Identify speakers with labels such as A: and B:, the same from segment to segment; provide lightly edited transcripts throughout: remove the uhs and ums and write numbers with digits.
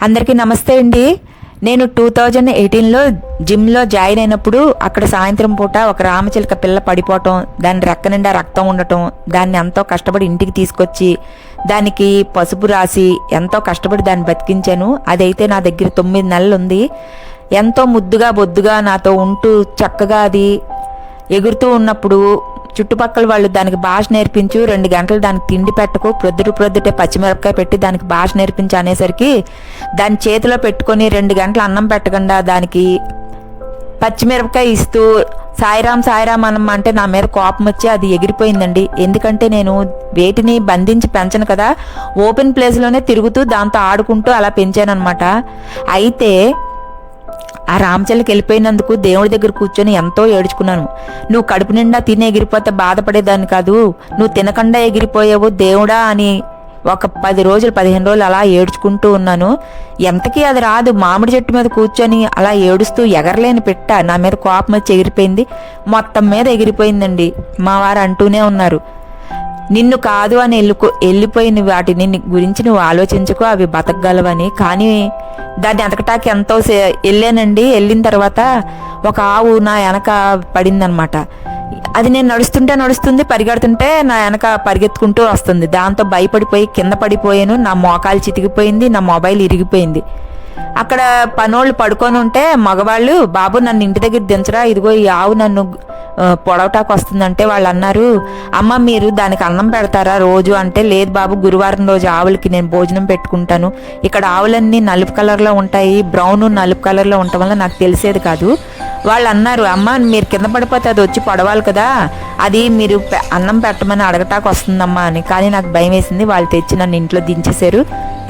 A: అందరికీ నమస్తే అండి. నేను 2018లో జిమ్లో జాయిన్ అయినప్పుడు అక్కడ సాయంత్రం పూట ఒక రామచిలక పిల్ల పడిపోవటం, దాని రెక్క నిండా రక్తం ఉండటం, దాన్ని ఎంతో కష్టపడి ఇంటికి తీసుకొచ్చి దానికి పసుపు రాసి ఎంతో కష్టపడి దాన్ని బతికించాను. అదైతే నా దగ్గర 9 నెలలు ఉంది. ఎంతో ముద్దుగా బొద్దుగా నాతో ఉంటూ చక్కగా అది ఎగురుతూ ఉన్నప్పుడు చుట్టుపక్కల వాళ్ళు దానికి భాష నేర్పించు, 2 గంటలు దానికి తిండి పెట్టకు, ప్రొద్దుటే పచ్చిమిరపకాయ పెట్టి దానికి భాష నేర్పించి అనేసరికి దాని చేతిలో పెట్టుకొని 2 గంటలు అన్నం పెట్టకుండా దానికి పచ్చిమిరపకాయ ఇస్తూ సాయిరాం సాయిరాం అంటే నా మీద కోపం వచ్చి అది ఎగిరిపోయిందండి. ఎందుకంటే నేను వేటిని బంధించి పెంచను కదా, ఓపెన్ ప్లేస్లోనే తిరుగుతూ దాంతో ఆడుకుంటూ అలా పెంచానమాట. అయితే ఆ రామచిలక వెళ్ళిపోయినందుకు దేవుడి దగ్గర కూర్చొని ఎంతో ఏడ్చుకున్నాను. నువ్వు కడుపు నిండా తిని ఎగిరిపోతే బాధపడేదాన్ని కాదు, నువ్వు తినకుండా ఎగిరిపోయావు దేవుడా అని ఒక 10 రోజులు 15 రోజులు అలా ఏడ్చుకుంటూ ఉన్నాను. ఎంతకీ అది రాదు. మామిడి చెట్టు మీద కూర్చొని అలా ఏడుస్తూ ఎగరలేని పెట్ట నా మీద కోపం వచ్చి ఎగిరిపోయింది. మొత్తం మీద ఎగిరిపోయిందండి. మా వారు అంటూనే ఉన్నారు, నిన్ను కాదు అని వెళ్ళిపోయిన వాటిని గురించి నువ్వు ఆలోచించుకో, అవి బతకగలవని. కానీ దాన్ని ఎతకటానికి ఎంతో వెళ్ళానండి. వెళ్ళిన తర్వాత ఒక ఆవు నా వెనక పడిందనమాట. అది నేను నడుస్తుంది, పరిగెడుతుంటే నా వెనక పరిగెత్తుకుంటూ వస్తుంది. దాంతో భయపడిపోయి కింద పడిపోయాను. నా మోకాలు చితికిపోయింది, నా మొబైల్ ఇరిగిపోయింది. అక్కడ పనోళ్ళు పడుకొని ఉంటే మగవాళ్ళు, బాబు నన్ను ఇంటి దగ్గర దించరా, ఇదిగో ఈ ఆవు నన్ను పొడవటాకు వస్తుందంటే వాళ్ళు అన్నారు, అమ్మ మీరు దానికి అన్నం పెడతారా రోజు అంటే, లేదు బాబు గురువారం రోజు ఆవులకి నేను భోజనం పెట్టుకుంటాను. ఇక్కడ ఆవులన్నీ నలుపు కలర్లో ఉంటాయి, బ్రౌన్ నలుపు కలర్లో ఉండటం వల్ల నాకు తెలిసేది కాదు. వాళ్ళు అన్నారు, అమ్మ మీరు కింద పడిపోతే అది వచ్చి పొడవాలి కదా, అది మీరు అన్నం పెట్టమని అడగటాకు వస్తుందమ్మా అని. కానీ నాకు భయం వేసింది. వాళ్ళు తెచ్చి నన్ను ఇంట్లో దించేశారు.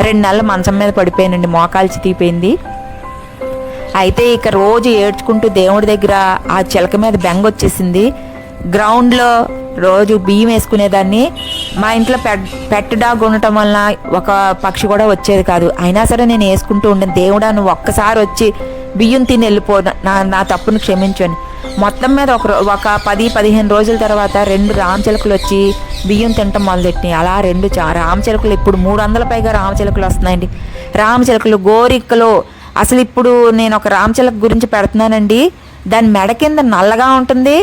A: 2 నెలలు మంచం మీద పడిపోయానండి, మోకాలు చితికిపోయింది. అయితే ఇక రోజు ఏడ్చుకుంటూ దేవుడి దగ్గర ఆ చిలక మీద బెంగ వచ్చేసింది. గ్రౌండ్లో రోజు బియ్యం వేసుకునేదాన్ని. మా ఇంట్లో పెట్ డాగ్ ఉండటం వలన ఒక పక్షి కూడా వచ్చేది కాదు. అయినా సరే నేను వేసుకుంటూ ఉండేది, దేవుడా నువ్వు ఒక్కసారి వచ్చి బియ్యం తిని వెళ్ళిపో, నా తప్పును క్షమించని. మొత్తం మీద ఒక 10-15 రోజుల తర్వాత 2 రామచిలకలు వచ్చి బియ్యం తినటం మొదలెట్టినాయి. అలా 2 రామచిలకలు, ఇప్పుడు 300 పైగా రామచిలకలు వస్తున్నాయండి. రామచిలకలు, గోరిక్కలు. అసలు ఇప్పుడు నేను ఒక రామచిలక గురించి పెడుతున్నానండి. దాని మెడ కింద నల్లగా ఉంటుంది,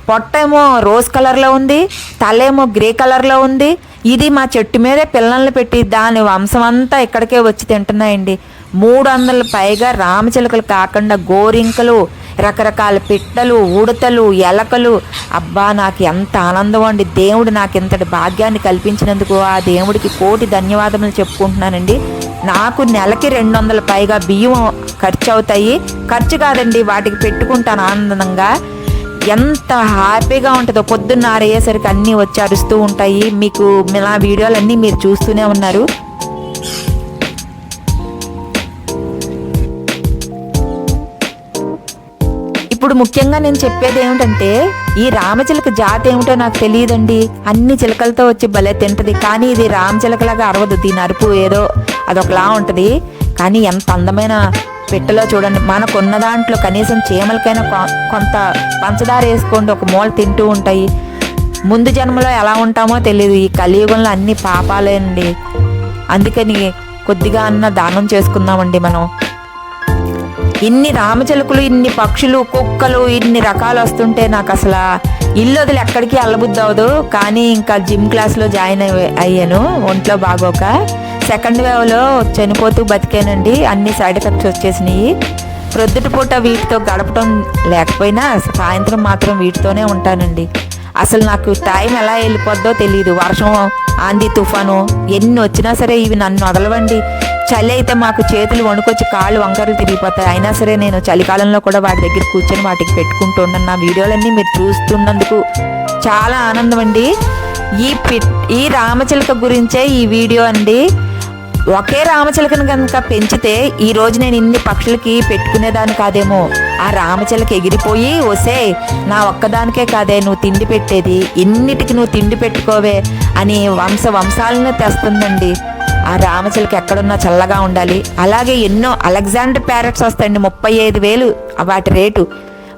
A: పొట్టేమో రోజ్ కలర్లో ఉంది, తలేమో గ్రే కలర్లో ఉంది. ఇది మా చెట్టు మీదే పిల్లల్ని పెట్టి దాని వంశం అంతా ఇక్కడికే వచ్చి తింటున్నాయండి. 300 పైగా రామచిలకలు కాకుండా గోరింకలు, రకరకాల పిట్టలు, ఉడతలు, ఎలకలు. అబ్బా నాకు ఎంత ఆనందం అండి. దేవుడు నాకు ఇంతటి భాగ్యాన్ని కల్పించినందుకు ఆ దేవుడికి కోటి ధన్యవాదములు చెప్పుకుంటున్నానండి. నాకు నెలకి 200 పైగా బియ్యం ఖర్చు అవుతాయి. ఖర్చు కాదండి, వాటికి పెట్టుకుంటాను ఆనందంగా. ఎంత హ్యాపీగా ఉంటుందో. పొద్దున్న ఆరయ్యేసరికి అన్నీ వచ్చి అరుస్తూ ఉంటాయి. మీకు నా వీడియోలన్నీ మీరు చూస్తూనే ఉన్నారు. ఇప్పుడు ముఖ్యంగా నేను చెప్పేది ఏమిటంటే, ఈ రామచిలక జాతి ఏమిటో నాకు తెలియదండి. అన్ని చిలకలతో వచ్చి భలే తింటది. కానీ ఇది రామచిలకలాగా అరవదు. దీని అరుపు ఏదో అదొకలా ఉంటుంది. కానీ ఎంత అందమైన పెట్టలో చూడండి. మనకున్న దాంట్లో కనీసం చీమలకైనా కొంత పంచదార వేసుకోండి, ఒక మూల తింటూ ఉంటాయి. ముందు జన్మలో ఎలా ఉంటామో తెలియదు. ఈ కలియుగంలో అన్ని పాపాలేండి. అందుకని కొద్దిగా అన్న దానం చేసుకుందామండి మనం. ఇన్ని రామచిలుకలు, ఇన్ని పక్షులు, కుక్కలు, ఇన్ని రకాలు వస్తుంటే నాకు అసలు ఇల్లు వదిలి ఎక్కడికి అల్లబుద్ధి అవ్వదు. కానీ ఇంకా జిమ్ క్లాస్లో జాయిన్ అయ్యాను. ఒంట్లో బాగోక సెకండ్ వేవ్లో చనిపోతూ బతికానండి. అన్ని సైడ్ ఎఫెక్ట్స్ వచ్చేసినాయి. ప్రొద్దుటిపూట వీటితో గడపడం లేకపోయినా సాయంత్రం మాత్రం వీటితోనే ఉంటానండి. అసలు నాకు టైం ఎలా వెళ్ళిపోద్దో తెలియదు. వర్షం, ఆంధీ, తుఫాను ఎన్ని వచ్చినా సరే ఇవి నన్ను వదలవండి. చలి అయితే మాకు చేతులు వణుకొచ్చి కాళ్ళు వంకరలు తిరిగిపోతాయి. అయినా సరే నేను చలికాలంలో కూడా వాటి దగ్గర కూర్చొని వాటికి పెట్టుకుంటూ ఉన్నాను. నా వీడియోలన్నీ మీరు చూస్తున్నందుకు చాలా ఆనందం అండి. ఈ రామచిలక గురించే ఈ వీడియో అండి. ఒకే రామచిలకను కనుక పెంచితే ఈ రోజు నేను ఇన్ని పక్షులకి పెట్టుకునేదాన్ని కాదేమో. ఆ రామచిలక ఎగిరిపోయి, వసే నా ఒక్కదానికే కాదే నువ్వు తిండి పెట్టేది, ఇన్నిటికి నువ్వు తిండి పెట్టుకోవే అని వంశాలను తెస్తుందండి. ఆ రామచిలక ఎక్కడున్నా చల్లగా ఉండాలి. అలాగే ఎన్నో అలెగ్జాండర్ ప్యారెట్స్ వస్తాయండి, 35,000 వాటి రేటు.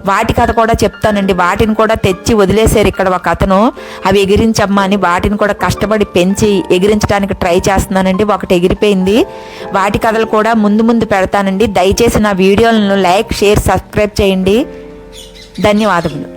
A: వాటి కథ కూడా చెప్తానండి. వాటిని కూడా తెచ్చి వదిలేశారు ఇక్కడ ఒక అతను, అవి ఎగిరించమ్మా అని. వాటిని కూడా కష్టపడి పెంచి ఎగిరించడానికి ట్రై చేస్తున్నానండి. ఒకటి ఎగిరిపోయింది. వాటి కథలు కూడా ముందు ముందు పెడతానండి. దయచేసి నా వీడియోలను లైక్, షేర్, సబ్స్క్రైబ్ చేయండి. ధన్యవాదములు.